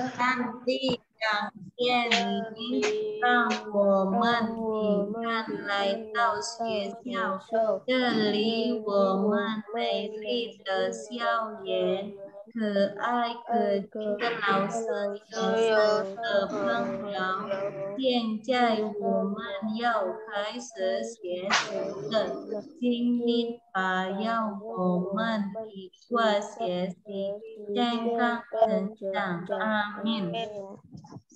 看地上电铃，让我们平安来到学校。这里我们美丽的校园，可爱可敬的老师，有趣的朋友。现在我们要开始学习了，听明白，让我们一块学习。健康成长. Amin.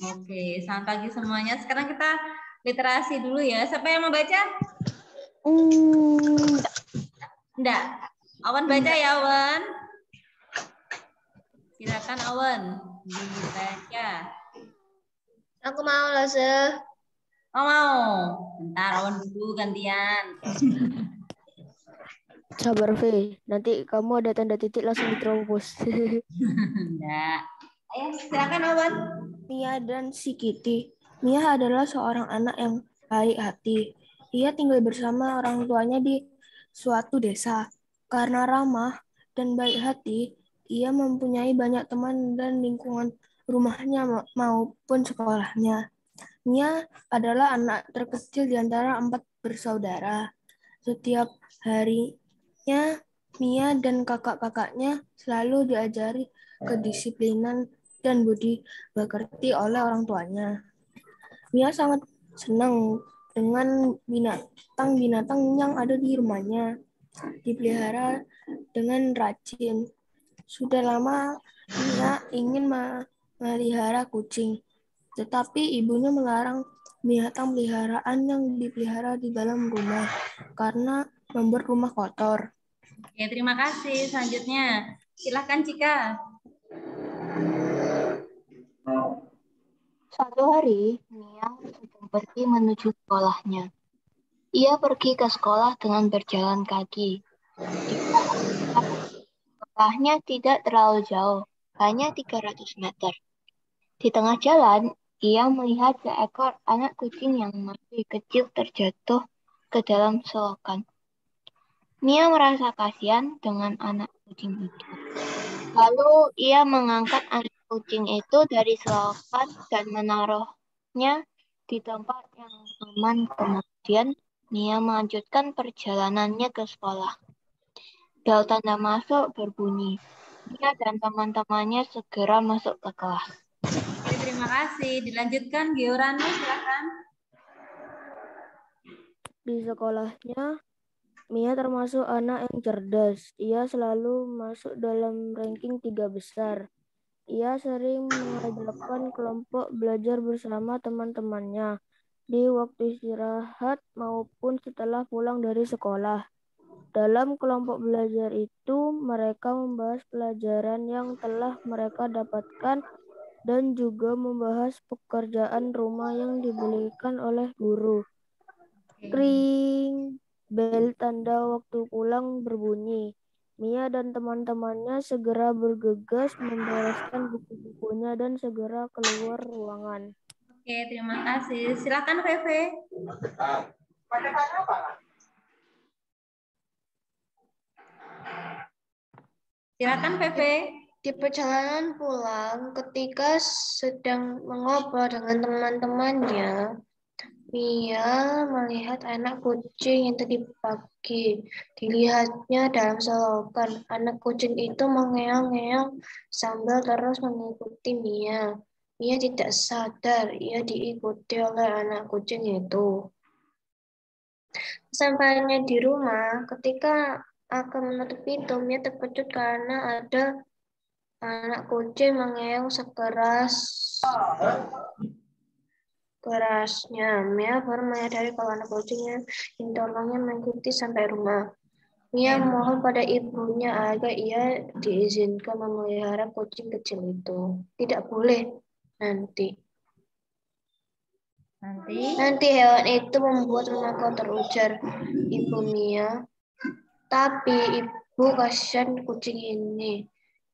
Oke, selamat pagi semuanya. Sekarang kita literasi dulu ya. Siapa yang mau baca? Enggak. Awan baca ya, Awan. Silakan Awan dibaca. Aku mau, Lase. Oh, mau. Bentar, Awan dulu gantian. Sabar, V. Nanti kamu ada tanda titik langsung diterobos. Enggak. Ayo, silakan Awan. Mia dan si Kitty. Mia adalah seorang anak yang baik hati. Ia tinggal bersama orang tuanya di suatu desa. Karena ramah dan baik hati, ia mempunyai banyak teman dan lingkungan rumahnya maupun sekolahnya. Mia adalah anak terkecil di antara 4 bersaudara. Setiap harinya, Mia dan kakak-kakaknya selalu diajari kedisiplinan dan budi pekerti oleh orang tuanya. Mia sangat senang dengan binatang-binatang yang ada di rumahnya. Dipelihara dengan rajin. Sudah lama Mia ingin memelihara kucing, tetapi ibunya melarang binatang peliharaan yang dipelihara di dalam rumah karena membuat rumah kotor. Oke, terima kasih. Selanjutnya, silakan Cika. Suatu hari, Mia sedang pergi menuju sekolahnya. Ia pergi ke sekolah dengan berjalan kaki. Sekolahnya tidak terlalu jauh, hanya 300 meter. Di tengah jalan, ia melihat seekor anak kucing yang masih kecil terjatuh ke dalam selokan. Mia merasa kasihan dengan anak kucing itu. Lalu ia mengangkat anak kucing itu dari selokan dan menaruhnya di tempat yang aman. Kemudian Mia melanjutkan perjalanannya ke sekolah. Bel tanda masuk berbunyi. Mia dan teman-temannya segera masuk ke kelas. Oke, terima kasih. Dilanjutkan Giorano, silakan. Di sekolahnya, Mia termasuk anak yang cerdas. Ia selalu masuk dalam ranking 3 besar. Ia sering mengajarkan kelompok belajar bersama teman-temannya di waktu istirahat maupun setelah pulang dari sekolah. Dalam kelompok belajar itu, mereka membahas pelajaran yang telah mereka dapatkan dan juga membahas pekerjaan rumah yang diberikan oleh guru. Kring, bel tanda waktu pulang berbunyi. Mia dan teman-temannya segera bergegas membereskan buku-bukunya dan segera keluar ruangan. Oke, terima kasih. Silakan Feve. Silakan Feve. Di perjalanan pulang, ketika sedang mengobrol dengan teman-temannya, Mia melihat anak kucing yang tadi pagi dilihatnya dalam selokan. Anak kucing itu mengeong-ngeong sambil terus mengikuti Mia. Mia tidak sadar ia diikuti oleh anak kucing itu. Sampainya di rumah, ketika akan menutup pintu, Mia terkejut karena ada anak kucing mengeong kerasnya. Mia baru menyadari kalau anak kucingnya ditolongnya mengikuti sampai rumah. Mia mohon pada ibunya agar ia diizinkan memelihara kucing kecil itu. Tidak boleh nanti. Nanti hewan itu membuat rumah kotor, ujar ibu Mia. Tapi ibu, kasihan kucing ini.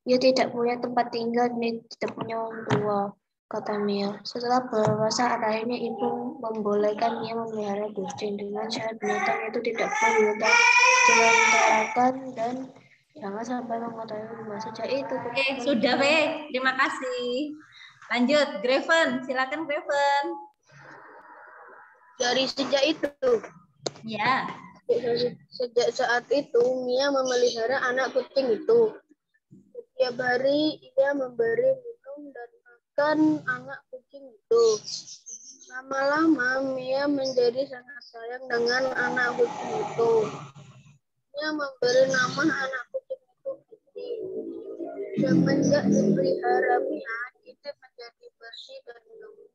Ia tidak punya tempat tinggal dan tidak punya orang tua, kata Mia. Setelah beberapa saat, akhirnya ibu membolehkan Mia memelihara kucing dengan syarat binatang itu tidak boleh dilontarkan dan jangan sampai mengotori rumah. Sejak itu, Oke, sudah, Be. Terima kasih. Lanjut, Graven. Silakan Graven. Dari sejak itu, Ya. sejak saat itu, Mia memelihara anak kucing itu. Setiap hari ia memberi minum dan makan anak kucing itu. Lama-lama Mia menjadi sangat sayang dengan anak kucing itu. Mia memberi nama anak kucing itu Kitty. Semenjak dipelihara Mia, Kitty menjadi bersih dan lembut.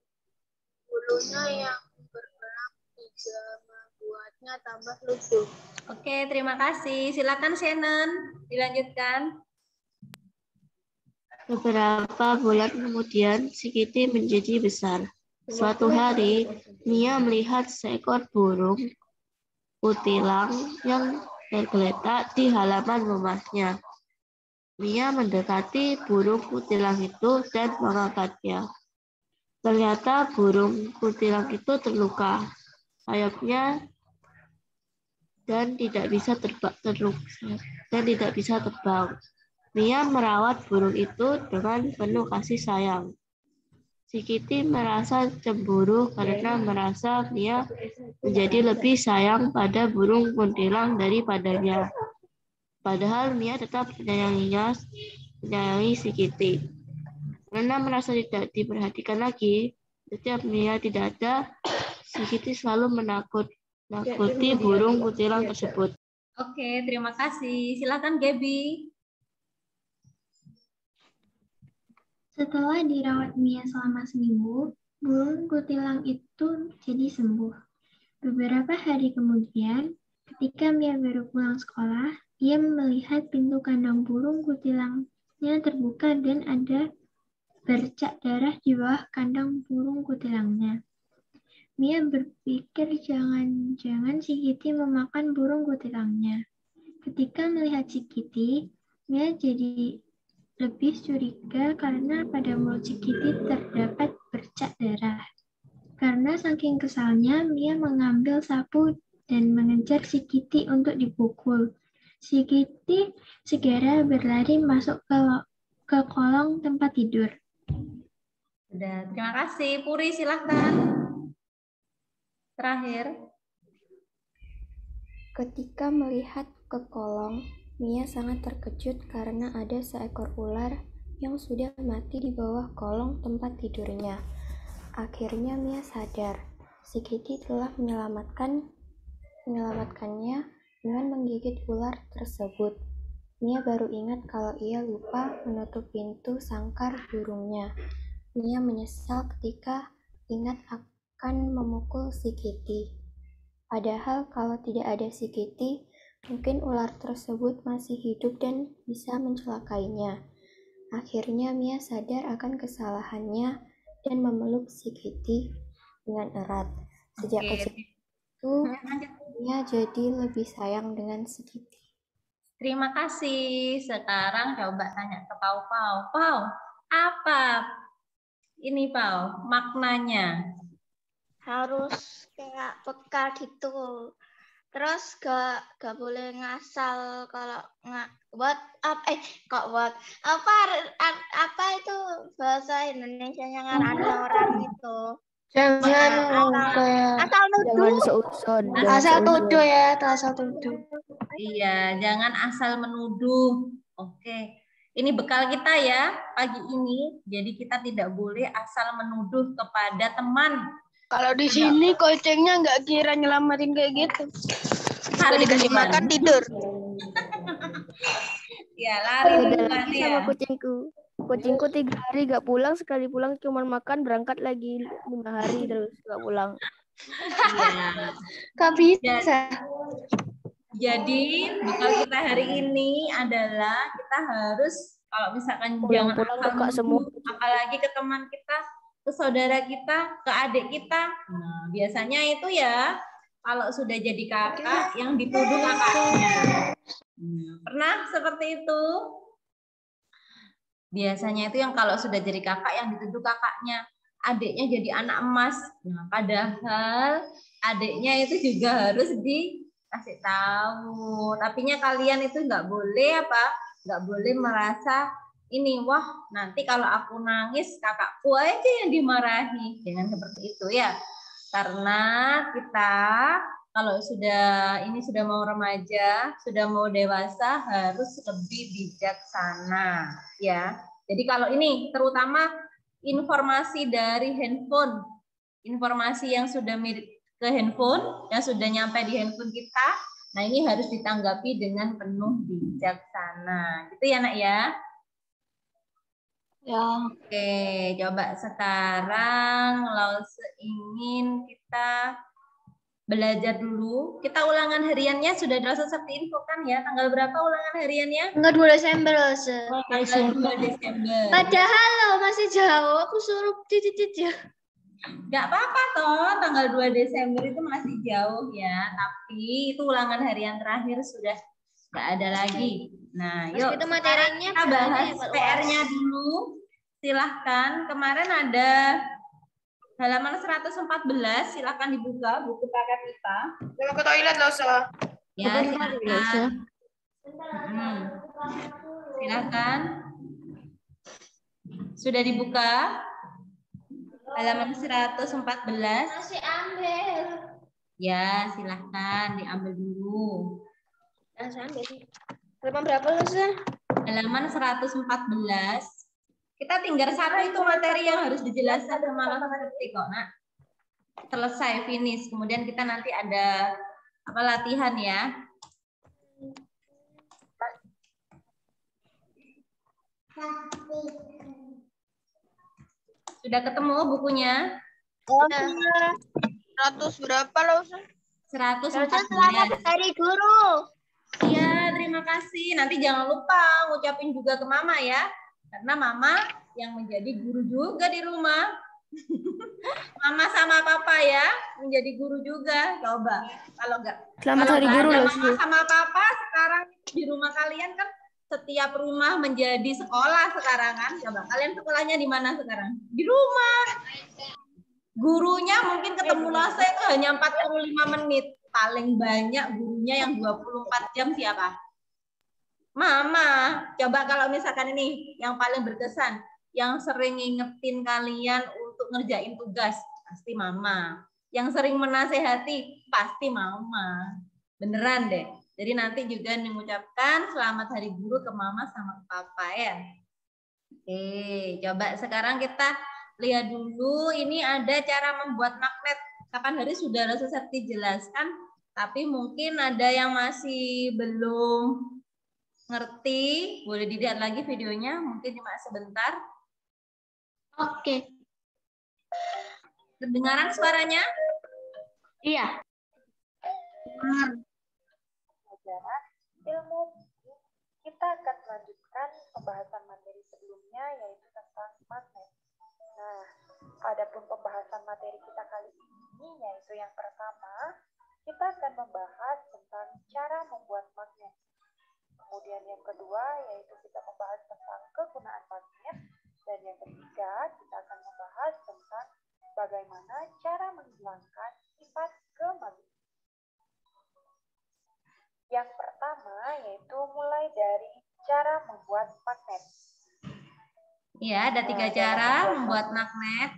Bulunya yang bergerak juga membuatnya tambah lucu. Oke, terima kasih. Silakan Shannon, dilanjutkan. Beberapa bulan kemudian, si Kitty menjadi besar. Suatu hari, Mia melihat seekor burung kutilang yang tergeletak di halaman rumahnya. Mia mendekati burung kutilang itu dan mengangkatnya. Ternyata burung kutilang itu terluka sayapnya dan tidak bisa terbang. Mia merawat burung itu dengan penuh kasih sayang. Si Kitty merasa cemburu karena merasa Mia menjadi lebih sayang pada burung kuntilang daripadanya. Padahal Mia tetap menyayangi si Kitty. Karena merasa tidak diperhatikan lagi, setiap Mia tidak ada, si Kitty selalu menakuti burung kutilang tersebut. Oke, terima kasih. Silakan Gaby. Setelah dirawat Mia selama seminggu, burung kutilang itu jadi sembuh. Beberapa hari kemudian, ketika Mia baru pulang sekolah, ia melihat pintu kandang burung kutilangnya terbuka dan ada bercak darah di bawah kandang burung kutilangnya. Mia berpikir jangan-jangan si Kitty memakan burung kutilangnya. Ketika melihat si Kitty, Mia jadi lebih curiga karena pada mulut si Kitty terdapat bercak darah. Karena saking kesalnya, Mia mengambil sapu dan mengejar si Kitty untuk dipukul. Si Kitty segera berlari masuk ke kolong tempat tidur. Sudah, terima kasih. Puri, silahkan. Terakhir. Ketika melihat ke kolong, Mia sangat terkejut karena ada seekor ular yang sudah mati di bawah kolong tempat tidurnya. Akhirnya Mia sadar, si Kitty telah menyelamatkannya dengan menggigit ular tersebut. Mia baru ingat kalau ia lupa menutup pintu sangkar burungnya. Mia menyesal ketika ingat akan memukul si Kitty. Padahal kalau tidak ada si Kitty, mungkin ular tersebut masih hidup dan bisa mencelakainya. Akhirnya Mia sadar akan kesalahannya dan memeluk si Kitty dengan erat. Sejak kecil itu, Mia jadi lebih sayang dengan si Kitty. Terima kasih. Sekarang coba tanya ke Pau. Pau, apa ini Pau maknanya? Harus kayak bekal gitu. Terus gak boleh ngasal kalau apa itu bahasa Indonesianya ngarani orang itu. Jangan Asal nuduh. asal tuduh ya, asal tuduh. Iya, jangan asal menuduh. Oke. Ini bekal kita ya pagi ini. Jadi kita tidak boleh asal menuduh kepada teman. Kalau di sini kucingnya nggak kira nyelamatin kayak gitu. Lari Dikasih duluan. makan tidur. Ya, lari duluan Lagi ya. sama kucingku 3 hari gak pulang, sekali pulang cuma makan, berangkat lagi 5 hari terus gak pulang. Iya. Gak bisa. Jadi bekal kita hari ini adalah kita harus kalau misalkan jangan Pulang-pulang asal buka semua. menuduh, apalagi ke teman kita, ke saudara kita, ke adik kita. Nah, biasanya itu ya kalau sudah jadi kakak yang dituduh kakaknya. Pernah seperti itu? Biasanya itu yang kalau sudah jadi kakak yang dituduh kakaknya, adiknya jadi anak emas. Nah, padahal adiknya itu juga harus dikasih tahu. Tapinya kalian itu nggak boleh nggak boleh merasa ini, wah nanti kalau aku nangis kakakku aja yang dimarahi. Jangan seperti itu ya. Karena kita kalau sudah mau remaja, sudah mau dewasa harus lebih bijaksana ya. Jadi kalau ini terutama informasi dari handphone, informasi yang sudah mirip ke handphone, yang sudah nyampe di handphone kita, nah ini harus ditanggapi dengan penuh bijaksana. Gitu ya nak ya? Ya. Oke, coba sekarang Lause ingin kita belajar dulu. Kita ulangan hariannya sudah Lause seperti info kan ya? Tanggal berapa ulangan hariannya? Tanggal 2 Desember, Lause. Tanggal 2 Desember. Padahal lo masih jauh, aku suruh titit ya. Nggak apa-apa toh, tanggal 2 Desember itu masih jauh ya. Tapi itu ulangan harian terakhir sudah nggak ada lagi. Nah, yuk Itu materinya kita bahas PR-nya dulu. Silahkan, kemarin ada halaman 114, silahkan dibuka buku paket kita. Mau ke toilet loh, so. Ya, silahkan. Silahkan. Sudah dibuka? Halaman 114. Masih ambil. Ya, silahkan diambil dulu. Saya ambil. Halaman berapa, Lause? Halaman 114. Kita tinggal satu itu materi yang harus dijelaskan sama seperti kok, nak. Selesai, finish. Kemudian kita nanti ada apa latihan ya. Sudah ketemu bukunya? 100 berapa loh, so? 114. Selamat Hari Guru. Iya, terima kasih. Nanti jangan lupa ngucapin juga ke Mama ya. Karena Mama yang menjadi guru juga di rumah. Mama sama Papa ya, menjadi guru juga. Coba. Kalau enggak. Selamat Hari Guru, Mama Lause. sama Papa sekarang di rumah kalian kan setiap rumah menjadi sekolah sekarang kan. Coba kalian sekolahnya di mana sekarang? Di rumah. Gurunya mungkin ketemu Lause itu hanya 45 menit. Paling banyak gurunya yang 24 jam siapa? Mama. Coba kalau misalkan ini yang paling berkesan, yang sering ngingetin kalian untuk ngerjain tugas, pasti Mama. Yang sering menasehati, pasti Mama. Beneran deh. Jadi nanti juga mengucapkan selamat Hari Guru ke Mama sama ke Papa ya. Oke, coba sekarang kita lihat dulu. Ini ada cara membuat magnet. Kapan hari sudah selesai dijelaskan, tapi mungkin ada yang masih belum ngerti. Boleh dilihat lagi videonya, mungkin cuma sebentar. Oke. Kedengaran suaranya? Iya. Pelajaran ilmu kita akan melanjutkan pembahasan materi sebelumnya yaitu tentang magnet. Nah, adapun pembahasan materi kita kali ini yaitu yang pertama, kita akan membahas tentang cara membuat magnet. Kemudian yang kedua yaitu kita membahas tentang kegunaan magnet. Dan yang ketiga kita akan membahas tentang bagaimana cara menghilangkan sifat kemagnetan. Yang pertama yaitu mulai dari cara membuat magnet. Ya, ada 3 cara membuat magnet.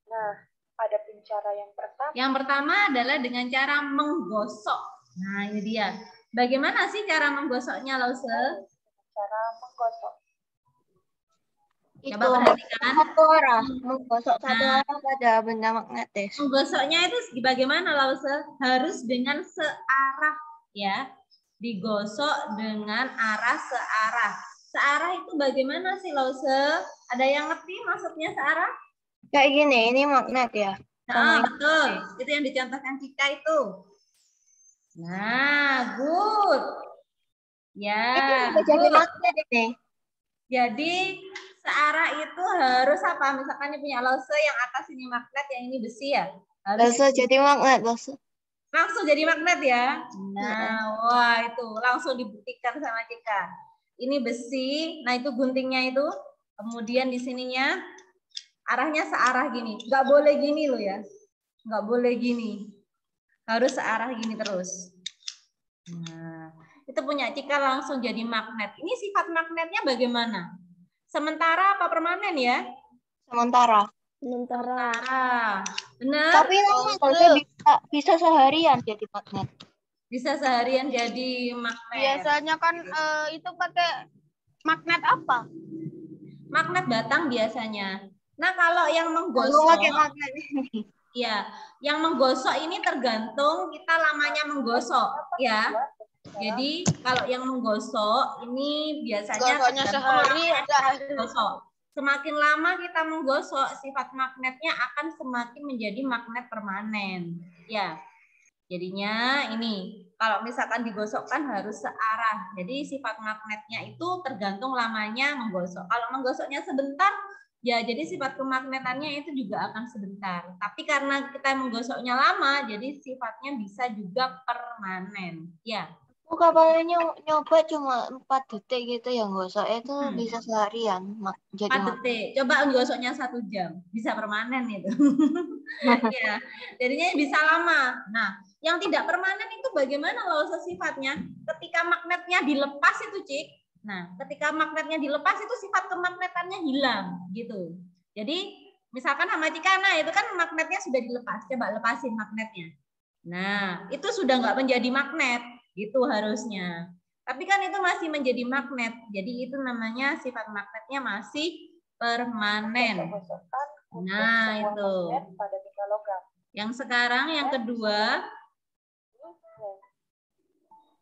Nah, ada pun cara yang pertama. Yang pertama adalah dengan cara menggosok. Nah, ini dia. Bagaimana sih cara menggosoknya, Lause? Cara menggosok. Coba perhatikan. Satu orang menggosok satu orang pada benda magnetis. Menggosoknya itu bagaimana, Lause? Harus dengan searah ya. Digosok dengan arah searah. Searah itu bagaimana sih, Lause? Ada yang ngerti maksudnya searah? Kayak gini, ini magnet ya. Nah, betul. Itu yang dicontohkan Cika itu. Nah, good. Ya, Ini jadi magnet ini. Jadi searah itu harus apa? Misalkan ini punya Lause yang atas ini magnet, yang ini besi ya. Harus Langsung jadi magnet, langsung. langsung jadi magnet ya. Nah, wah itu langsung dibuktikan sama Cika. Ini besi, nah itu guntingnya itu. Kemudian di sininya arahnya searah gini. Nggak boleh gini loh ya. Nggak boleh gini. Harus searah gini terus. Nah, itu punya Cika langsung jadi magnet. Ini sifat magnetnya bagaimana? Sementara apa permanen ya? Sementara. Benar? Tapi bisa seharian jadi magnet. Bisa seharian jadi magnet. Biasanya kan itu pakai magnet apa? Magnet batang biasanya. Nah, kalau yang menggosok, pakai magnet ini. ya, yang menggosok ini tergantung kita lamanya menggosok, ya. Jadi kalau yang menggosok ini biasanya sehari menggosok. Semakin lama kita menggosok, sifat magnetnya akan semakin menjadi magnet permanen. Ya, jadinya ini kalau misalkan digosokkan harus searah. Jadi sifat magnetnya itu tergantung lamanya menggosok. Kalau menggosoknya sebentar, ya jadi sifat kemagnetannya itu juga akan sebentar. Tapi karena kita menggosoknya lama, jadi sifatnya bisa juga permanen. Ya. Kapalnya nyoba cuma 4 detik gitu yang gosok itu bisa seharian. Jadi 4 detik. Coba gosoknya 1 jam. Bisa permanen itu. Ya, jadinya bisa lama. Nah, yang tidak permanen itu bagaimana loh sifatnya? Ketika magnetnya dilepas itu, Cik. Nah, ketika magnetnya dilepas itu sifat kemagnetannya hilang gitu. Jadi, misalkan sama Cikana itu kan magnetnya sudah dilepas. Coba lepasin magnetnya. Nah, itu sudah nggak menjadi magnet. Gitu harusnya. Tapi kan itu masih menjadi magnet. Jadi itu namanya sifat magnetnya masih permanen. Nah, itu. Yang sekarang yang kedua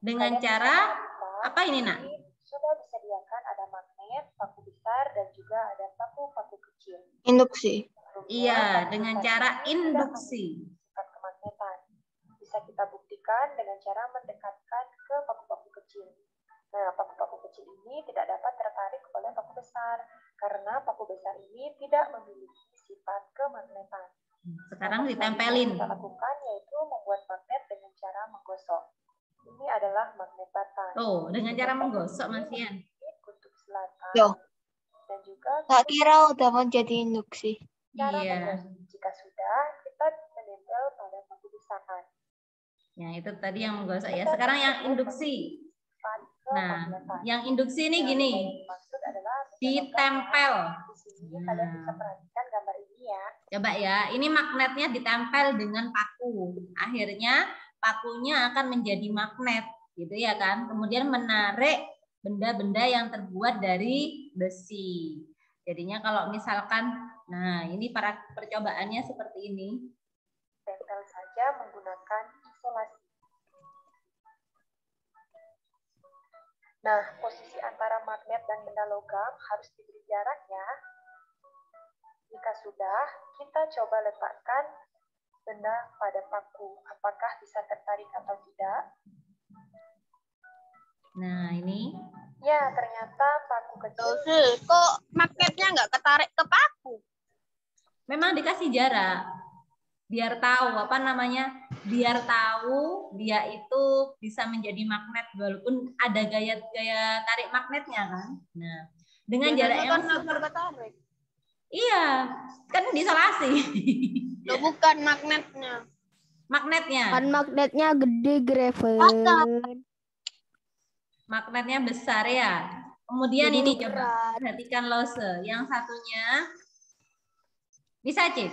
dengan cara apa ini, Nak? Sudah disediakan ada magnet, paku besar dan juga ada paku kecil. Induksi. Iya, dengan cara induksi. Sifat kemagnetan. Bisa kita buktikan dengan cara mendekatkan ke paku-paku kecil. Nah, paku-paku kecil ini tidak dapat tertarik oleh paku besar karena paku besar ini tidak memiliki sifat kemagnetan. Sekarang ditempelin. Yang kita lakukan yaitu membuat magnet dengan cara menggosok. Ini adalah magnet batang. Oh, dengan cara menggosok, Mas Ian. Kutub selatan. Yo. Dan juga tak kira udah menjadi induksi. Iya. Jika sudah, kita menempel pada paku besar. Ya, itu tadi yang menggosok ya. Sekarang yang induksi. Nah, yang induksi ini gini. Ditempel. Kalian bisa perhatikan gambar ini ya. Coba ya, ini magnetnya ditempel dengan paku. Akhirnya pakunya akan menjadi magnet, gitu ya kan? Kemudian menarik benda-benda yang terbuat dari besi. Jadinya kalau misalkan, nah ini para percobaannya seperti ini. Tempel saja menggunakan isolasi. Nah, posisi antara magnet dan benda logam harus diberi jarak ya. Jika sudah, kita coba letakkan benda pada paku. Apakah bisa tertarik atau tidak? Nah, ini. Ya, ternyata paku kecil. Kok magnetnya nggak ketarik ke paku? Memang dikasih jarak. Biar tahu apa namanya? Biar tahu dia itu bisa menjadi magnet walaupun ada gaya tarik magnetnya kan. Nah, dengan jarak yang ketarik. Iya, kan diisolasi. Loh, bukan magnetnya. Magnetnya. Kan magnetnya gede, Graven. Magnetnya besar ya. Kemudian jadi ini berat. coba perhatikan lose. Yang satunya bisa, Cip?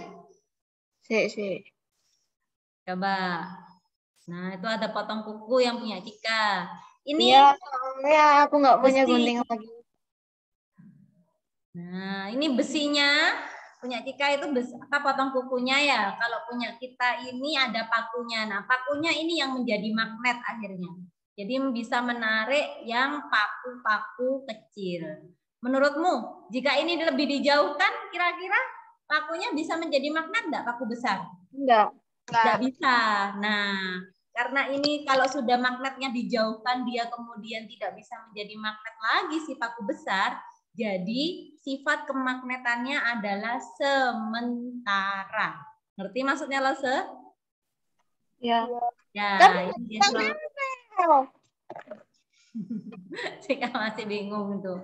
Si. Coba. Nah, itu ada potong kuku yang punya Cika. Ini ya aku nggak punya besi. gunting lagi. Nah, ini besinya punya Cika itu potong kukunya ya. Kalau punya kita ini ada pakunya. Nah, pakunya ini yang menjadi magnet akhirnya. Jadi bisa menarik yang paku-paku kecil. Menurutmu, jika ini lebih dijauhkan, kira-kira pakunya bisa menjadi magnet enggak paku besar? Enggak bisa. Nah, karena ini kalau sudah magnetnya dijauhkan, dia kemudian tidak bisa menjadi magnet lagi si paku besar. Jadi sifat kemagnetannya adalah sementara. Ngerti maksudnya, Lose? Ya. Ya, ini Cika masih bingung tuh.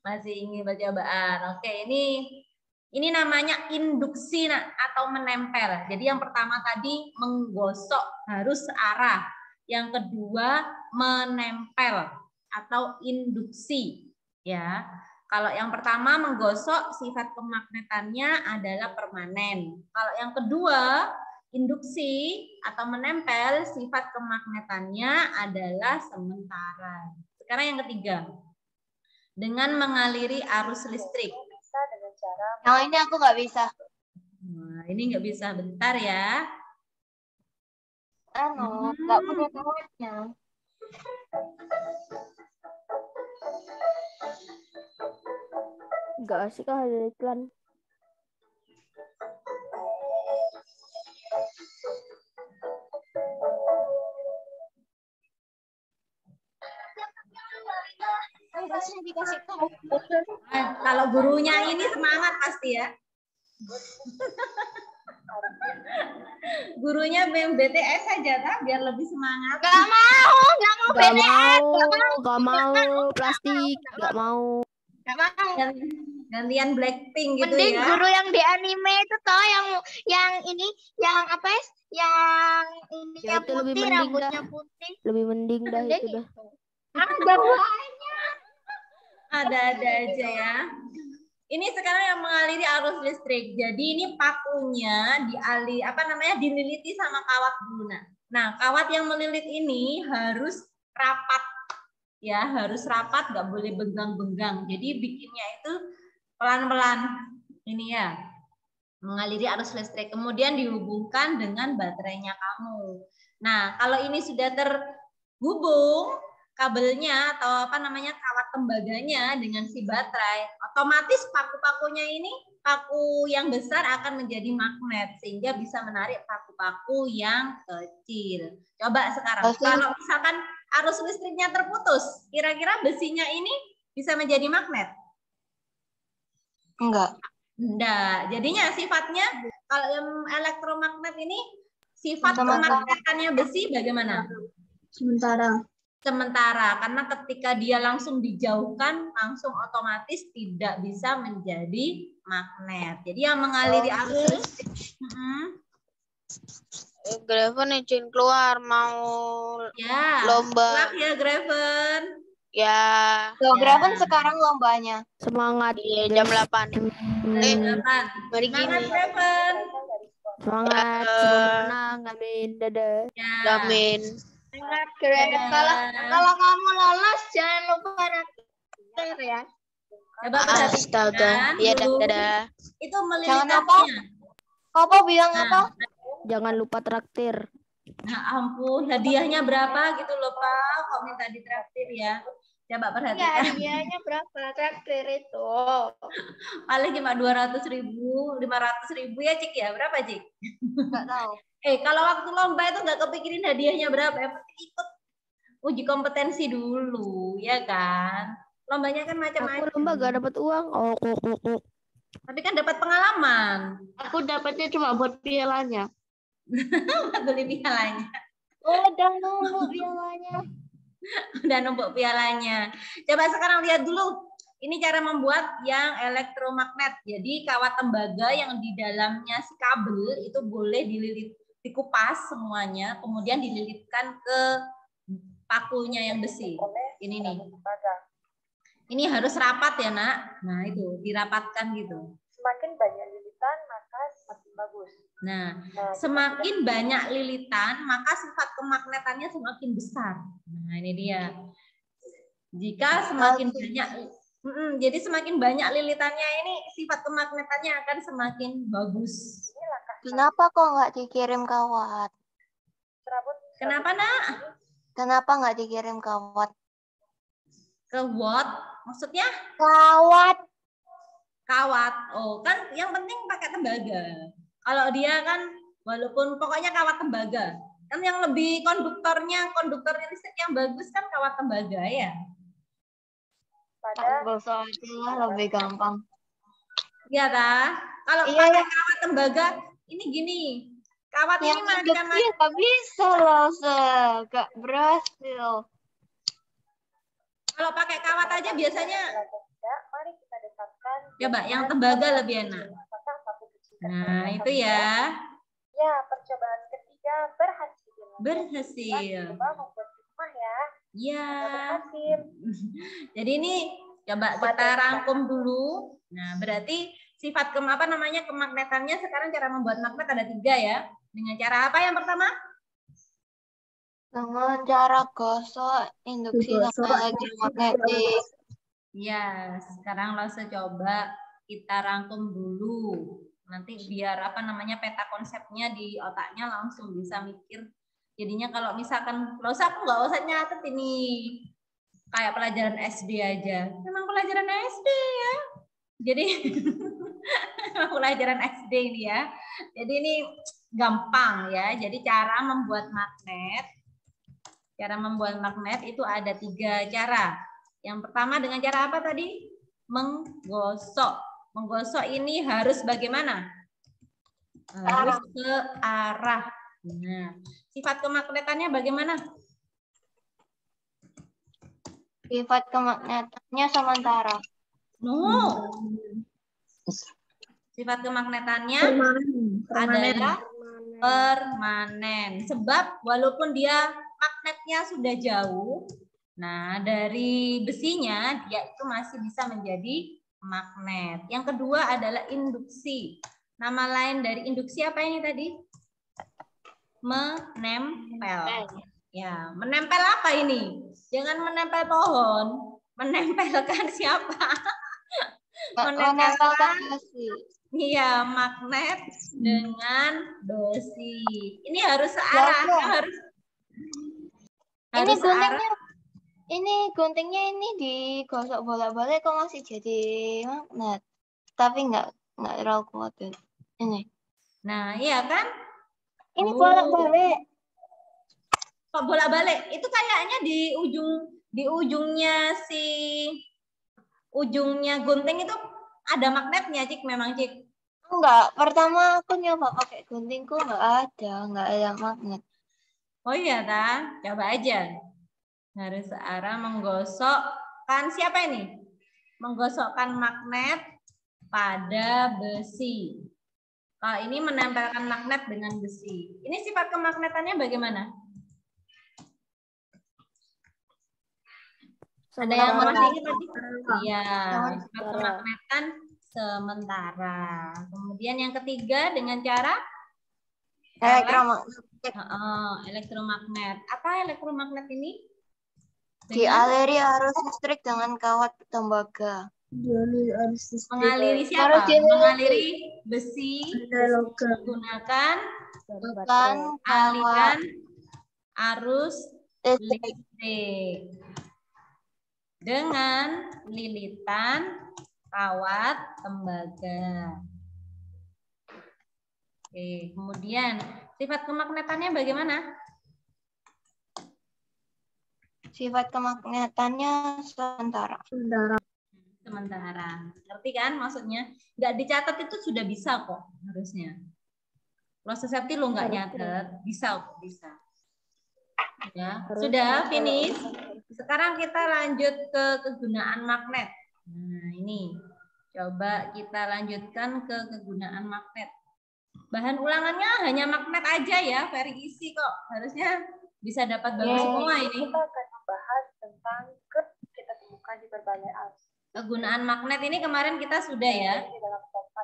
Masih ingin percobaan. Oke, ini namanya induksi atau menempel. Jadi yang pertama tadi menggosok harus searah. Yang kedua menempel atau induksi. Ya. Kalau yang pertama menggosok, sifat kemagnetannya adalah permanen. Kalau yang kedua, induksi atau menempel, sifat kemagnetannya adalah sementara. Sekarang yang ketiga, dengan mengaliri arus listrik. Bisa dengan cara Yang ini aku nggak bisa. Nah, ini nggak bisa, bentar ya. Nggak punya kawatnya. Nggak asik ah ada iklan. Harusnya dikasih tahu. Kalau gurunya ini semangat pasti ya. Gurunya BTS saja tak biar lebih semangat. Gak mau BTS. Nggak mau plastik, nggak mau. Gak mau. Gantian Blackpink gitu Mending ya. guru yang di anime itu toh yang ini yang apa ya? Yang ini Ya, yang itu lebih putih, mending rambutnya dah. putih. Lebih mending dah Mending itu dah. Ada banyak. Ada aja ya. Ini sekarang yang mengaliri arus listrik. Jadi ini pakunya dililiti sama kawat dulu. Nah, kawat yang melilit ini harus rapat. Ya, harus rapat, nggak boleh benggang-benggang. Jadi bikinnya itu pelan-pelan. Ini ya, mengaliri arus listrik. Kemudian dihubungkan dengan baterainya kamu. Nah, kalau ini sudah terhubung kabelnya atau kawat tembaganya dengan si baterai, otomatis paku-pakunya ini, paku yang besar akan menjadi magnet sehingga bisa menarik paku-paku yang kecil. Coba sekarang, kalau misalkan arus listriknya terputus, kira-kira besinya ini bisa menjadi magnet? Enggak. Enggak. Jadinya sifatnya kalau yang elektromagnet ini sifat kemagnetannya besi bagaimana? Sementara, karena ketika dia langsung dijauhkan, langsung otomatis tidak bisa menjadi magnet. Jadi yang mengaliri arus listrik. Graven izin keluar mau lomba. Ya, Graven. Ya. Graven sekarang lombanya. Semangat. Jam 8. Mari semangat, Graven. Semangat. Semoga menang. Amin. Dadah. Amin. Kalau kamu lolos jangan lupa raktir ya. Coba Astaga. Iya, dadah. Itu melilitannya. Apa bilang apa? Jangan lupa traktir. Nah, ampun, hadiahnya berapa gitu loh, Pak? Kok minta ditraktir ya? Coba perhatikan. Ya, hadiahnya berapa traktir itu? Paling cuma 200.000, 500.000 ya, Cik ya? Berapa, Cik? Enggak tahu. Kalau waktu lomba itu nggak kepikirin hadiahnya berapa, ikut uji kompetensi dulu, ya kan? Lombanya kan macam-macam. Aku lomba gak dapat uang. Tapi kan dapat pengalaman. Aku dapatnya cuma buat pialanya. Beli pialanya. Udah nunggu pialanya. Udah numpuk pialanya. Coba sekarang lihat dulu. Ini cara membuat yang elektromagnet. Jadi kawat tembaga yang di dalamnya si kabel itu boleh dikupas semuanya, kemudian dililitkan ke pakunya yang besi. Ini nih. Ini harus rapat ya, Nak. Nah, itu dirapatkan gitu. Semakin banyak lilitan, maka semakin bagus. Nah, semakin banyak lilitan, maka sifat kemagnetannya semakin besar. Nah, ini dia. Jika semakin banyak, jadi semakin banyak lilitannya ini, sifat kemagnetannya akan semakin bagus. Kenapa kok nggak dikirim kawat? Kenapa, Nak? Kenapa nggak dikirim kawat? Ke watt? Maksudnya? Kawat. Kawat. Oh, kan yang penting pakai tembaga. Kalau dia kan, walaupun pokoknya kawat tembaga. Kan yang lebih konduktor listrik yang bagus kan kawat tembaga ya. Gosok aja lebih gampang. Iya kah? Kalau pakai kawat tembaga, ini gini. Kawat yang ini macam-macam. Nggak bisa loh, nggak berhasil. Kalau pakai kawat aja biasanya. Mari kita dekatkan. Coba yang tembaga lebih enak. Nah, itu ya. Ya, percobaan ketiga berhasil. Berhasil. Coba membuat di rumah ya. Ya. Berhasil. Jadi ini Coba kita rangkum dulu. Nah, berarti sifat kemagnetannya sekarang cara membuat magnet ada 3 ya. Dengan cara apa yang pertama? Dengan cara gosok, induksi, sama elektromagnetik. Ya, sekarang langsung coba kita rangkum dulu. Nanti biar peta konsepnya di otaknya langsung bisa mikir. Jadinya kalau misalkan, aku nggak usah nyatet ini. Kayak pelajaran SD aja. Memang pelajaran SD ya. Jadi pelajaran SD ini ya. Jadi ini gampang ya. Jadi cara membuat magnet. Cara membuat magnet itu ada 3 cara. Yang pertama dengan cara apa tadi? Menggosok. Menggosok ini harus bagaimana? Harus ke arah. Nah, sifat kemagnetannya bagaimana? Sifat kemagnetannya sementara. Sifat kemagnetannya adalah permanen. Sebab walaupun dia magnetnya sudah jauh, nah dari besinya dia itu masih bisa menjadi magnet. Yang kedua adalah induksi. Nama lain dari induksi apa ini tadi? Menempel. Ya, menempel apa ini? Jangan menempel pohon, menempelkan siapa? Menempelkan besi. Iya, magnet dengan besi. Ini harus searah, harus searah. Ini guntingnya ini digosok bolak-balik kok masih jadi magnet. Tapi nggak terlalu kuat ya. Ini. Nah, iya kan? Ini bolak-balik. Kok bolak-balik? Itu kayaknya di ujungnya ujungnya gunting itu ada magnetnya, Cik, memang, Cik. Enggak, pertama aku nyoba pakai guntingku nggak ada magnet. Oh iya, ta? Coba aja. Harus searah menggosokkan siapa ini? Menggosokkan magnet pada besi. Kalau ini menempelkan magnet dengan besi. Ini sifat kemagnetannya bagaimana? Ada yang masih ingat tadi? Iya, sifat kemagnetan sementara. Kemudian yang ketiga dengan cara elektromagnet. Apa elektromagnet ini? Dialiri arus listrik dengan kawat tembaga. Mengaliri siapa? Mengaliri besi menggunakan aliran arus listrik dengan lilitan kawat tembaga. Oke, kemudian sifat kemagnetannya bagaimana? Sifat kemagnetannya sementara. Sementara. Ngerti kan maksudnya? Nggak dicatat itu sudah bisa kok harusnya. Proses safety lo nggak nyatet, bisa kok, bisa. Ya, sudah finish. Sekarang kita lanjut ke kegunaan magnet. Nah, ini. Coba kita lanjutkan ke kegunaan magnet. Bahan ulangannya hanya magnet aja ya, very easy kok. Harusnya bisa dapat bagus semua ini. Kita akan membahas tentang kertas kita temukan di berbagai alat. Kegunaan magnet ini kemarin kita sudah ya.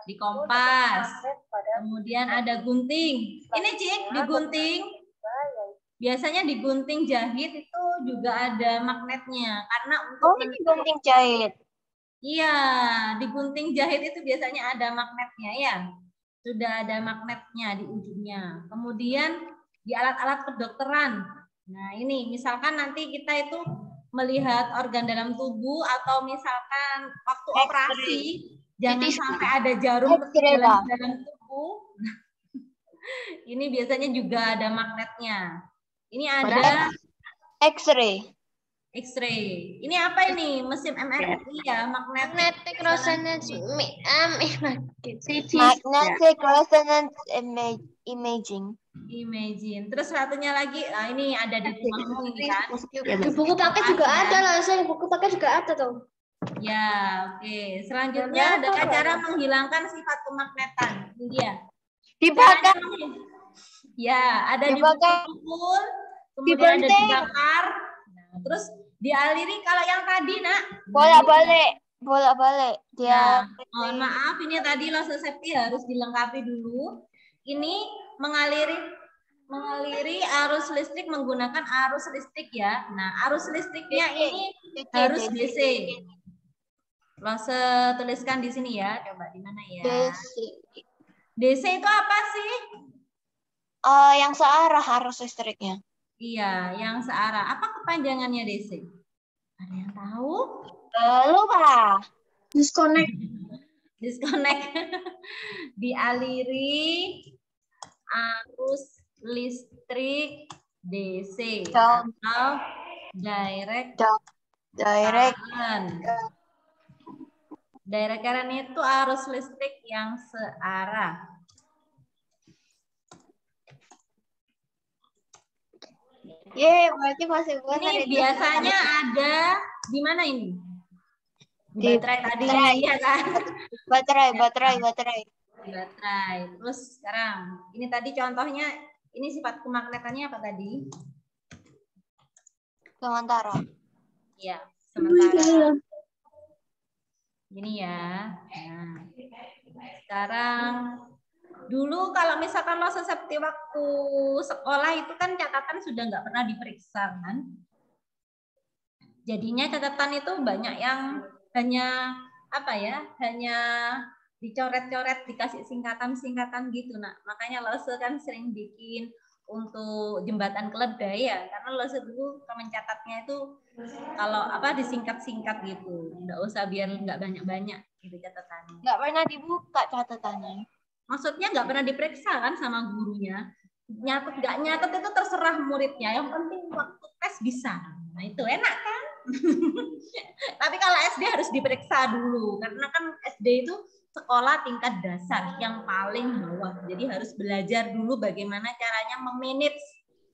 Di kompas. Kemudian ada gunting. Ini, Cik, di gunting. Biasanya di gunting jahit itu juga ada magnetnya. Karena untuk ini gunting jahit. Iya, di gunting jahit itu biasanya ada magnetnya ya. Sudah ada magnetnya di ujungnya. Kemudian di alat-alat kedokteran. Nah, ini misalkan nanti kita itu melihat organ dalam tubuh atau misalkan waktu operasi jangan sampai ada jarum ke dalam tubuh. Ini biasanya juga ada magnetnya. Ini ada X-ray. X-ray. Ini apa ini? Mesin MRI ya, magnetic resonance magnetic resonance imaging. Terus satunya lagi, ini ada di rumahmu ini kan? Di buku pakai juga ada lah, saya buku pakai juga ada tuh. Ya, oke. Selanjutnya ada cara menghilangkan sifat kemagnetan. Ini dia. Dibakar. Ya, ada dipukul, kemudian ada dibakar. Nah, terus Dialiri kalau yang tadi, Nak. Bolak-balik. Dia mohon maaf, ini tadi loss safety harus dilengkapi dulu. Ini mengaliri arus listrik menggunakan arus listrik ya. Nah, arus listriknya ini harus DC. Lose tuliskan di sini ya. Coba di mana ya? DC itu apa sih? Yang searah arus listriknya. Iya, yang searah. Apa kepanjangannya DC? Ada yang tahu? Lupa. Disconnect. Dialiri arus listrik DC atau direct current. Direct current itu arus listrik yang searah. Berarti masih benar. Ini biasanya ada di mana ini? Di baterai tadi, ya kan? Baterai. Terus sekarang, ini tadi contohnya, ini sifat kemagnetannya apa tadi? Sementara. Iya, sementara. Gini ya. Nah, sekarang dulu kalau misalkan lo seperti waktu sekolah itu kan catatan sudah nggak pernah diperiksa kan. Jadinya catatan itu banyak yang hanya dicoret-coret, dikasih singkatan-singkatan gitu. Nah, makanya Lose kan sering bikin untuk jembatan keledai ya, karena Lose dulu mencatatnya itu kalau disingkat-singkat gitu. Nggak usah biar nggak banyak-banyak gitu catatannya. Nggak pernah dibuka catatannya. Maksudnya nggak pernah diperiksa kan sama gurunya. Nyatet nggak nyatet itu terserah muridnya. Yang penting waktu tes bisa. Nah itu enak kan? Tapi kalau SD harus diperiksa dulu. Karena kan SD itu sekolah tingkat dasar yang paling bawah. Jadi harus belajar dulu bagaimana caranya memanage.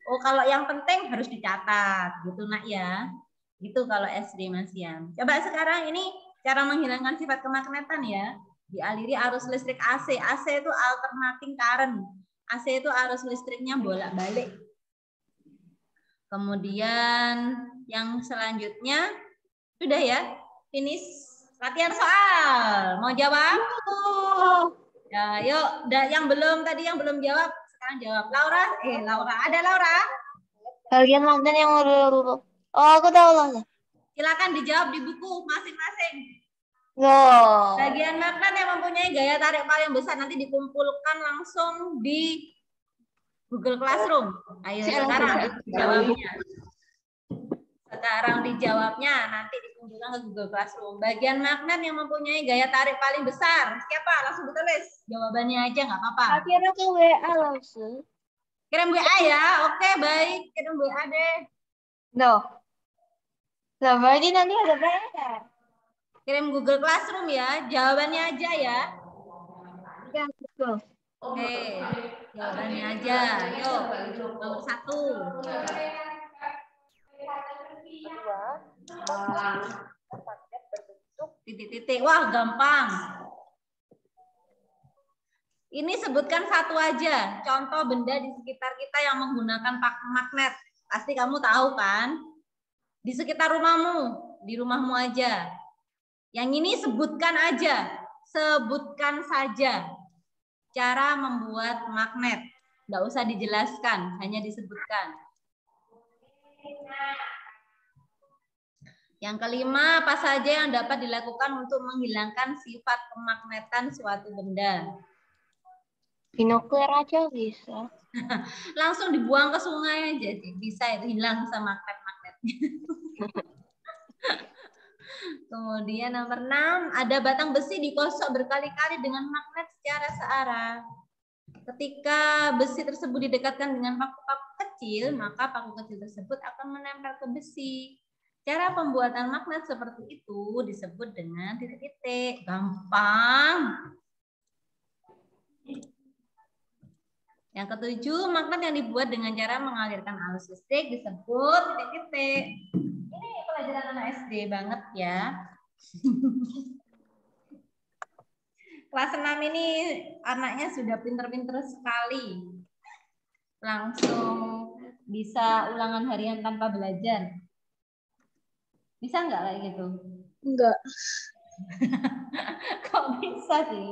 Oh kalau yang penting harus dicatat. Gitu nak ya. Gitu kalau SD Mas Yan. Coba sekarang ini cara menghilangkan sifat kemagnetan ya. Dialiri arus listrik AC. AC itu alternating current. AC itu arus listriknya bolak-balik. Kemudian yang selanjutnya sudah ya, finish latihan soal. Mau jawab? Ya, yuk. Yang belum jawab sekarang jawab. Laura, ada Laura? Bagian magnet yang dulu. Oh, aku tahu lah. Silakan dijawab di buku masing-masing. Bagian magnet yang mempunyai gaya tarik paling besar nanti dikumpulkan langsung di Google Classroom. Ayo sekarang dijawabnya. Nanti dikumpulkan ke Google Classroom. Bagian magnet yang mempunyai gaya tarik paling besar. Siapa? Langsung ditulis. Jawabannya aja nggak apa-apa. Akhirnya ke WA langsung. Kirim WA ya. Oke, baik. Kirim WA deh. Loh, berarti nanti ada PR. Kirim Google Classroom ya, jawabannya aja ya. Ya, betul. Oke, jawabannya aja. Yuk, nomor 1. Magnet berbentuk titik-titik. Wah, gampang. Ini sebutkan satu aja. Contoh benda di sekitar kita yang menggunakan magnet. Pasti kamu tahu kan? Di sekitar rumahmu, di rumahmu aja. Yang ini sebutkan aja, sebutkan saja cara membuat magnet. Nggak usah dijelaskan, hanya disebutkan. Yang kelima, apa saja yang dapat dilakukan untuk menghilangkan sifat kemagnetan suatu benda? Binoklir aja bisa. Langsung dibuang ke sungai aja, bisa hilang sama magnet-magnetnya. Kemudian nomor 6, ada batang besi digosok berkali-kali dengan magnet secara searah. Ketika besi tersebut didekatkan dengan paku-paku kecil, maka paku kecil tersebut akan menempel ke besi. Cara pembuatan magnet seperti itu disebut dengan titik-titik. Gampang. Yang ketujuh, magnet yang dibuat dengan cara mengalirkan arus listrik disebut titik-titik. Ini pelajaran anak SD banget ya. Kelas 6 ini anaknya sudah pinter-pinter sekali. Langsung bisa ulangan harian tanpa belajar. Bisa nggak kayak gitu? Enggak. Kok bisa sih?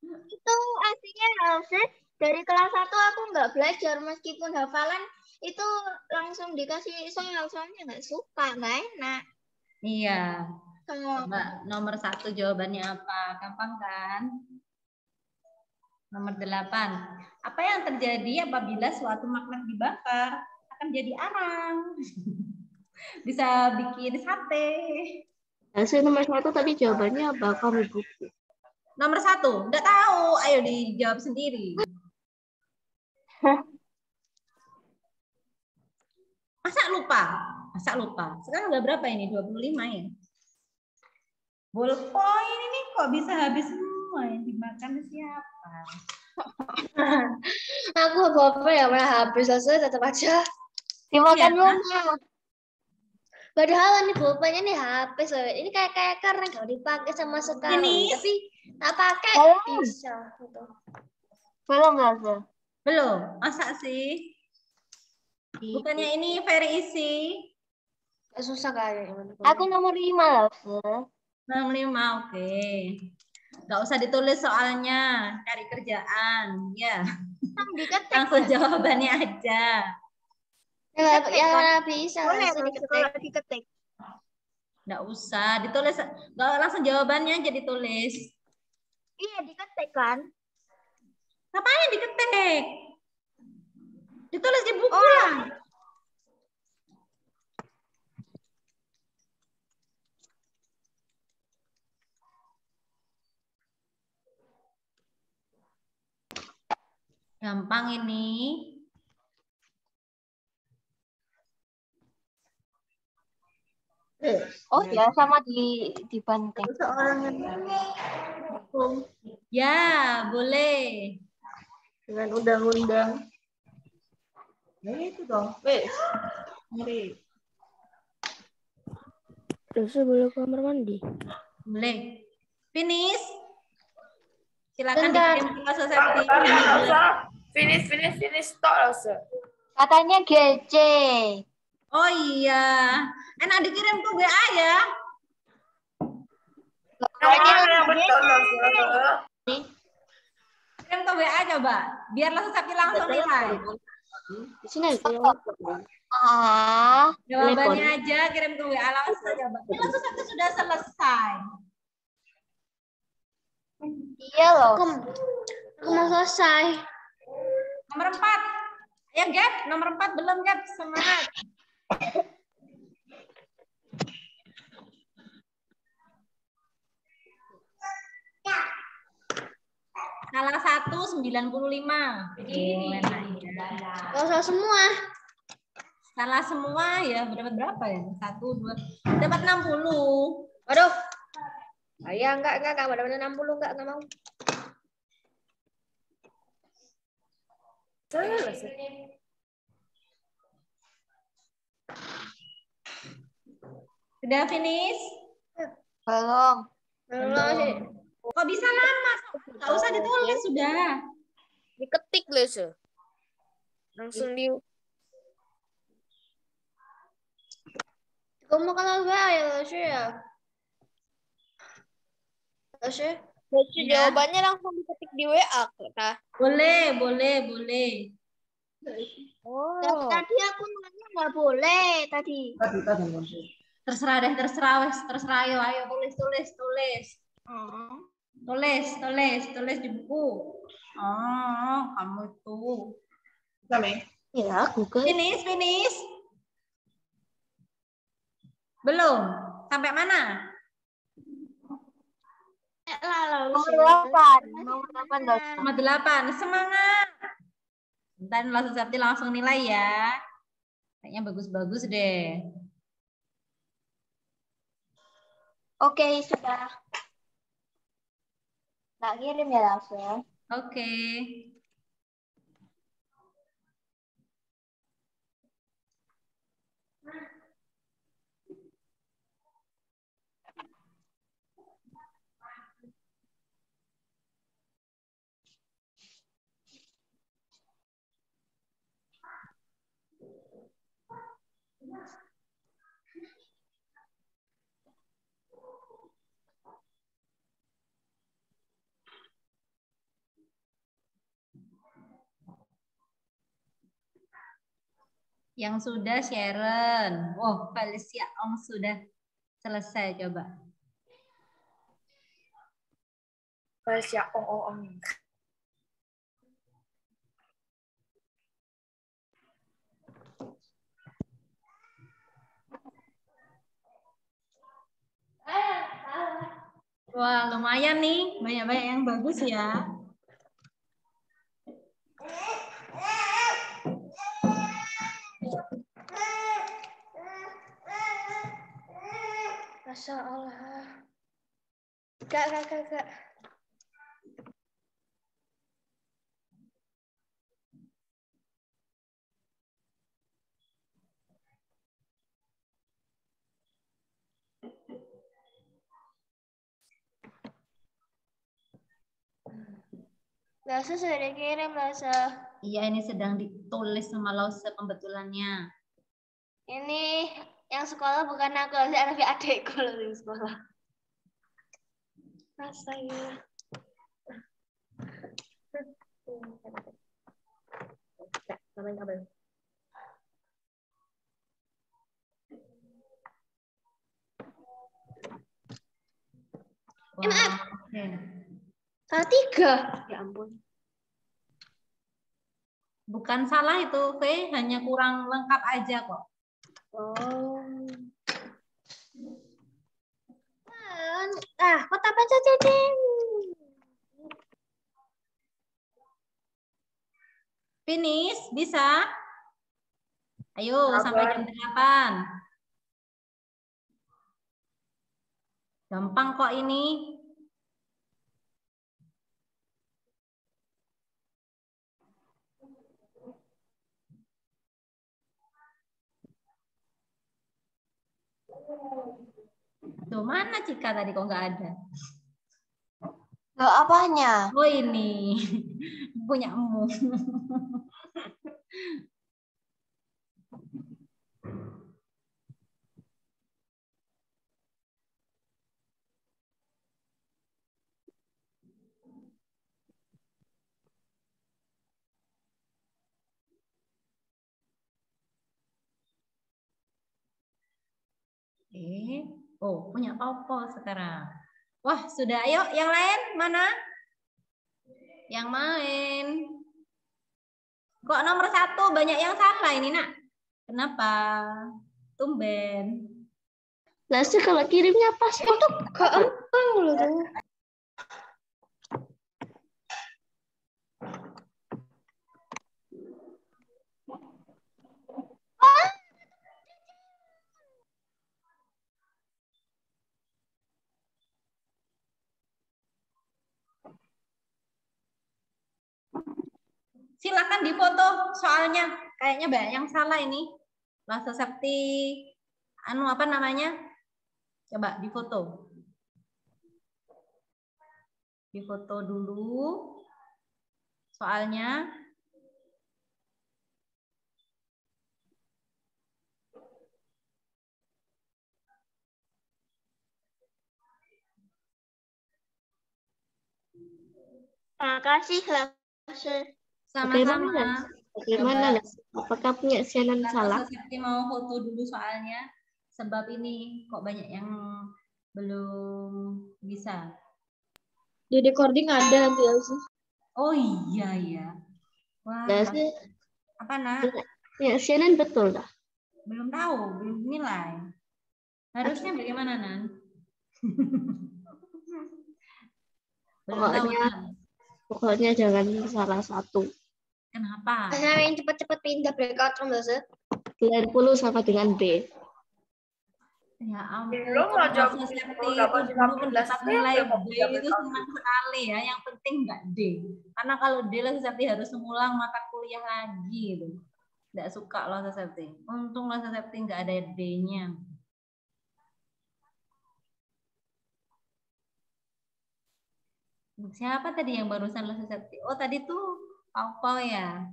Itu aslinya harusnya dari kelas 1 aku nggak belajar meskipun hafalan itu langsung dikasih soal soalnya nggak suka, nggak enak. Iya. Kalau Coba nomor 1 jawabannya apa? Gampang kan? Nomor 8. Apa yang terjadi apabila suatu magnet dibakar? Akan jadi arang. Bisa bikin sate. Hasil nomor 1 tadi jawabannya apa? Kamu buku. Nomor 1, nggak tahu. Ayo dijawab sendiri. Masa lupa? Masa lupa? Sekarang udah berapa ini? 25 ya? Ballpoint ini kok bisa habis semua yang dimakan siapa? Aku apa-apa ya malah habis selesai tetap aja. Dimakan Iya, rumah. Padahal ini pulpennya nih habis. Ini kayak karena nggak dipakai sama sekali. Ini? Tapi tak pakai bisa. Gitu. Belum Laza. Belum. Masa sih? Bukannya ini very easy? Susah kayaknya. Aku nomor 5 Laza. Nomor 5, oke. Nggak usah ditulis soalnya, cari kerjaan. Ya, langsung jawabannya aja. Ya mana bisa. boleh kalau diketik. Nggak usah ditulis, nggak langsung jawabannya aja ditulis. Iya diketik kan. Ngapain diketik? Ditulis di buku lah. Gampang ini. Oh ya, sama dibanting. Ya, boleh. Dengan undang-undang. Ya itu dong. Wes. Mari. Terus boleh ke kamar mandi? Boleh. Finish. Silakan Bentar. dikirim ke Kelas Septi. Finish. Stop, Laza. Katanya GC. Oh iya. Enak dikirim ke WA ya. Yang betul, Laza. Kirim ke WA coba. Biar Septi langsung nilai. Di sini aja. Jawabannya aja kirim ke WA langsung coba. Ini Septi sudah selesai. Iya loh. Aku mau selesai. Nomor 4. Ya, Gap. Nomor 4 belum, Gap. Semangat. Salah 1, 95. Salah semua. Salah semua ya. Berapa ya? 1, 2. Dapat 60. Waduh. Saya enggak benar-benar 60 enggak mau. Sudah finish? Belum. Kok bisa lama? Nggak usah ditulis sudah. Diketik loh, langsung di. Kamu kalau WA ya, Lasya ya? Lasya? Jawabannya langsung diketik di WA, Kak. Boleh. Oh. Tadi aku nanya nggak boleh tadi. Terserah deh, terserah ayo tulis. Tulis di buku. Oh, kamu itu. Ya, Google. Finish. Belum. Sampai mana? Nomor 8. Nomor 8 Laza. Nomor 8. Semangat. Ntar Septi langsung nilai ya. Kayaknya bagus-bagus deh. Oke, sudah. Tak kirim ya Laza. Oke. Yang sudah Sharon. Oh, Felicia Ong sudah selesai coba. Felicia Ong. Wah, lumayan nih. Banyak-banyak yang bagus ya. Masya Allah. Kak. Lasa sudah dikirim, Lasa. Iya, ini sedang ditulis sama Lause pembetulannya. Ini yang sekolah bukan aku, tapi adekku loh di sekolah. Lasa ya. Wah, oke. Salah 3. Ya ampun. Bukan salah itu, Oke. Hanya kurang lengkap aja kok. Oh. Kota Panca Cacing. Finish, bisa? Ayo, sampai jam 8. Gampang kok ini. Tuh, mana Cika tadi kok nggak ada? Loh, apanya? Oh ini, punyamu. Oh punya Popo sekarang. Wah sudah, ayo yang lain mana? Yang main. Kok nomor 1 banyak yang salah ini nak? Kenapa? Tumben. Lasa kalau kirimnya pas kok. Gampang loh tuh. Silakan difoto soalnya kayaknya banyak yang salah ini. Lasa Septi anu apa namanya? Coba difoto. Difoto dulu soalnya. Makasih, Lasa. Sama-sama. Bagaimana? Apakah punya Shannon salah? Septi mau foto dulu soalnya. Sebab ini kok banyak yang belum bisa. Di recording ada nanti sih. Oh iya ya. Wah. Apa nak? Ya Shannon betul dah. Belum tahu, belum nilai. Harusnya bagaimana Nan? Pokoknya jangan salah satu. Kenapa? Karena yang cepat-cepat pindah breakout room, Lasa. 90 sama dengan B. Ya ampun, Belum aja Septi kalau itu dapat dulu 15 mendapat nilai ya, B itu senang sekali ya. Yang penting enggak D. Karena kalau D lah Septi harus mengulang mata kuliah lagi gitu. Enggak suka loh Septi. Untung loh Septi enggak ada D-nya. Siapa tadi yang barusan loh Septi? Oh tadi tuh Pau ya.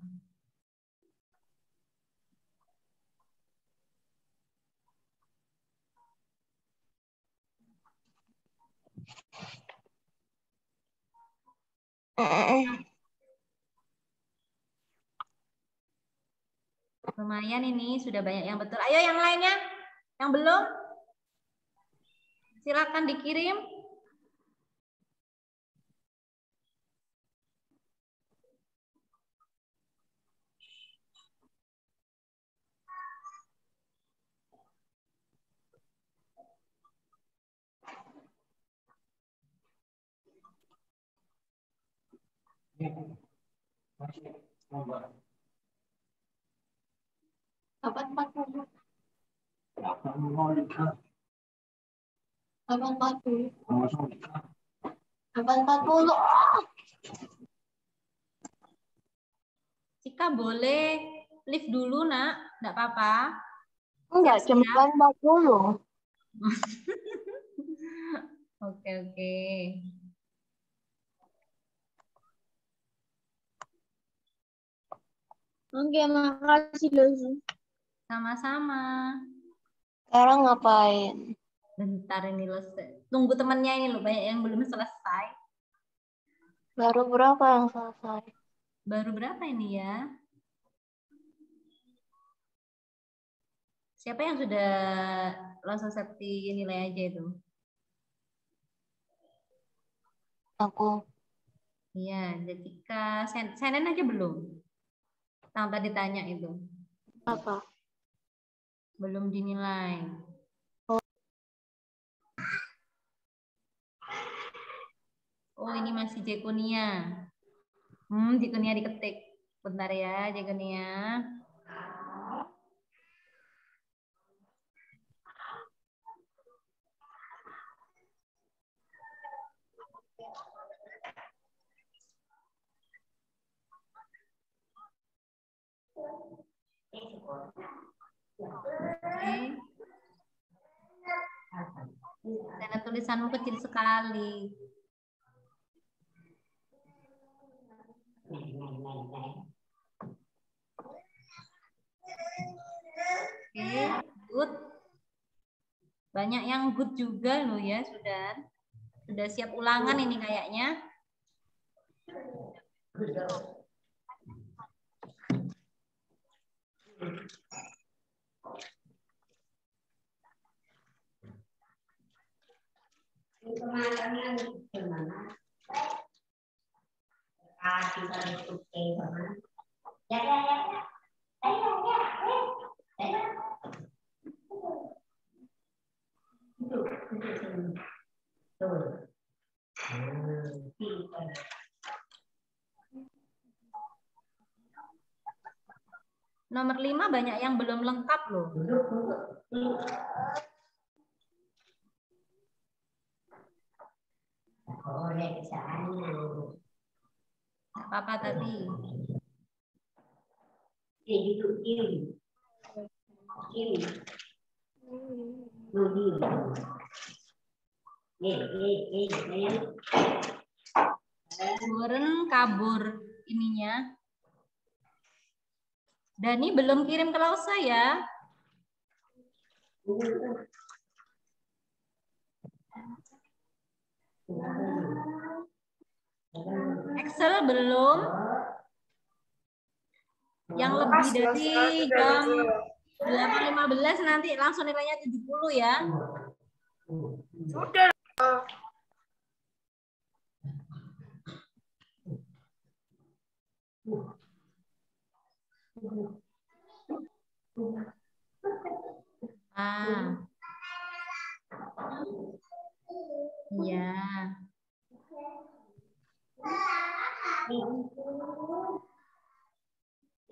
Lumayan ini, sudah banyak yang betul. Ayo yang lainnya, yang belum, silakan dikirim. Apa 40? Apa 40? Apa 40? Cika boleh lift dulu, Nak. Enggak apa-apa. Enggak, jam 40. Oke, oke. Oke, makasih loh. Sama-sama. Sekarang ngapain? Bentar ini loh. Tunggu temannya ini loh, banyak yang belum selesai. Baru berapa yang selesai? Baru berapa ini ya? Siapa yang sudah langsung setting nilai aja itu? Aku. Iya, Jessica. Senen aja belum? Yang tadi tanya itu. Apa? Belum dinilai. Oh, ini masih Jekonia. Jekonia diketik. Bentar ya, Jekonia. Karena tulisanmu kecil sekali. Oke, good. Banyak yang good juga loh ya, sudah siap ulangan ini kayaknya. Nomor 5 banyak yang belum lengkap loh. Nggak apa-apa tadi. Buren kabur ininya. Dani belum kirim ke Lausa ya? Excel belum? Yang lebih dari jam 8.15 nanti langsung nilainya 70 ya. Sudah. Iya.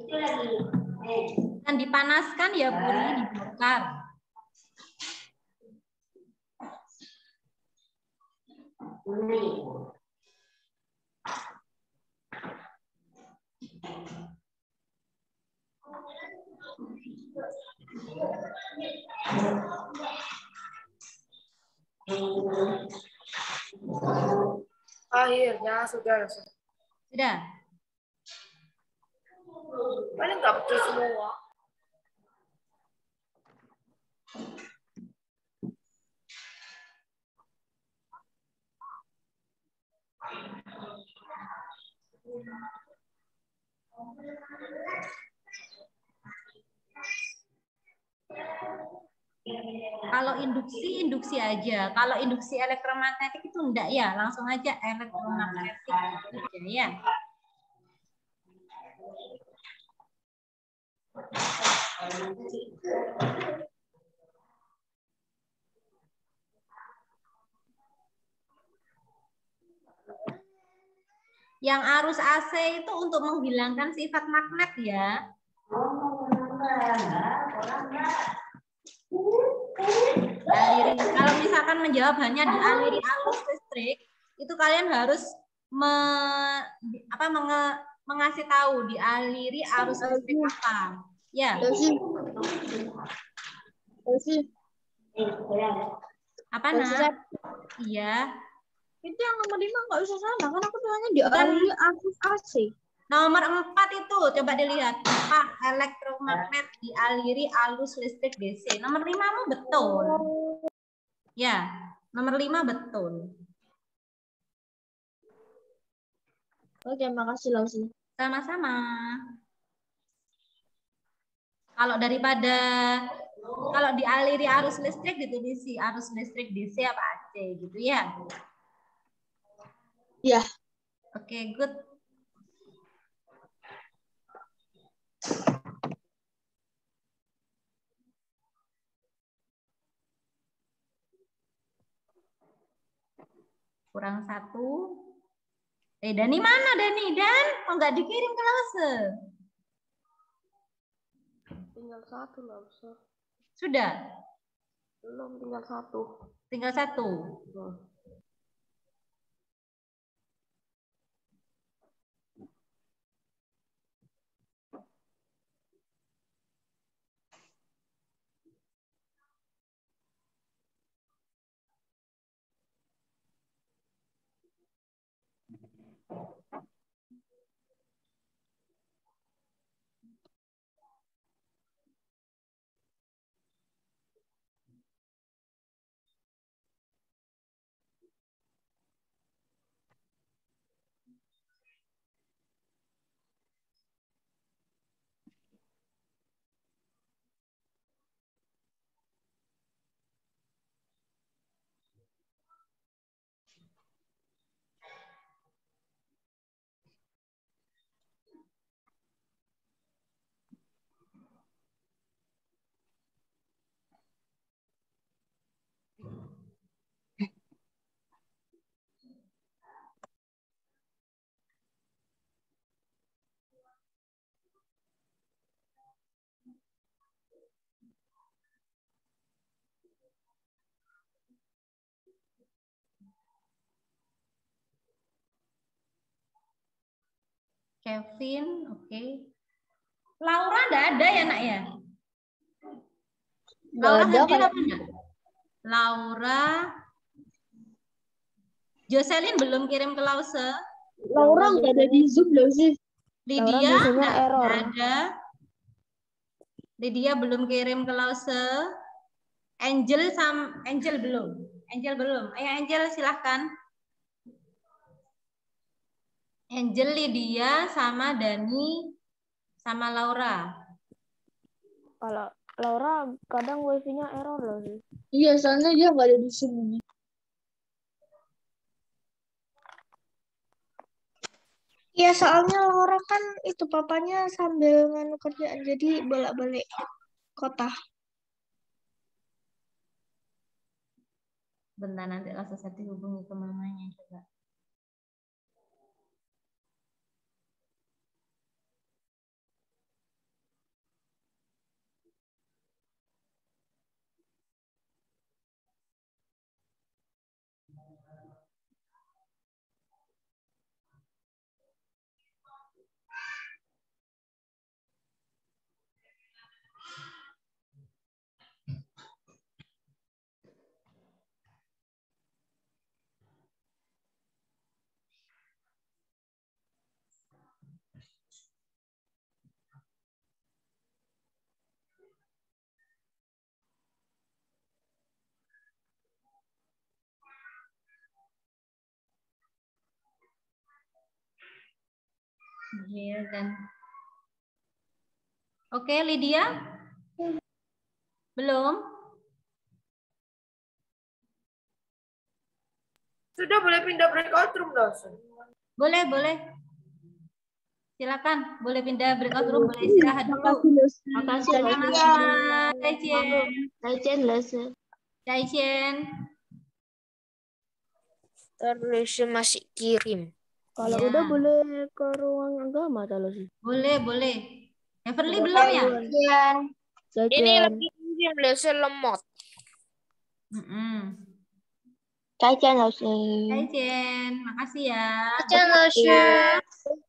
Itu lagi. Dan dipanaskan ya, Puri, dibakar. Akhirnya sudah. Sudah. Paling nggak betul semua. Kalau induksi, induksi aja. Kalau induksi elektromagnetik itu enggak ya, langsung aja elektromagnetik aja ya. Yang arus AC itu untuk menghilangkan sifat magnet ya. Kalau misalkan menjawab hanya dialiri arus listrik, itu kalian harus mengasih tahu dialiri arus listrik apa. Ya. Apa nak? Iya. Itu yang nomor 5 nggak usah sama, kan aku bilangnya dialiri arus AC. Nomor 4 itu, coba dilihat. 4, elektromagnet dialiri arus listrik DC. Nomor 5 betul. Ya, nomor 5 betul. Oke, makasih Lausi. Sama-sama. Kalau dialiri arus listrik ditulis arus listrik DC apa AC gitu ya? Ya. Oke, good. Kurang 1. Dani mana Dani? Dan kok nggak dikirim ke Lause? Tinggal 1 Lause. Sudah? Belum, tinggal 1. Tinggal 1. Kevin, oke. Laura enggak ada ya, Nak ya? Laura hadir apa enggak? Laura. Jocelyn belum kirim ke Lause. Laura enggak ada di Zoom loh sih. Lydia enggak ada. Lydia belum kirim ke Lause. Angel belum. Angel belum. Ayo Angel silahkan. Angel, Lydia, sama Dani, sama Laura. Kalau Laura kadang wifi-nya error loh sih. Iya, soalnya dia nggak ada di sini. Iya, soalnya Laura kan itu papanya sambil nganu kerjaan, jadi bolak-balik kota. Bentar, nanti langsung saya hubungi ke mamanya coba. Iya dan oke, Lydia? Belum? Sudah boleh pindah breakout room, dosen. Boleh, boleh. Silakan, boleh pindah breakout room, boleh istirahat dulu. Makasih, Taicien, lesson. Taicien. Terus masih kirim. Kalau Ya. udah boleh ke ruang agama terus. Boleh, boleh. Everly belum ya? Ini lagi kirim lesson lemot. Caician Lause. Taicien, makasih ya. Taicien Lause.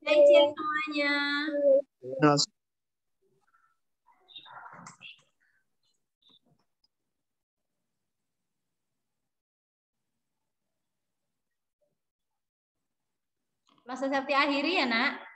Taicien semuanya. Kelas Septi akhiri ya, Nak?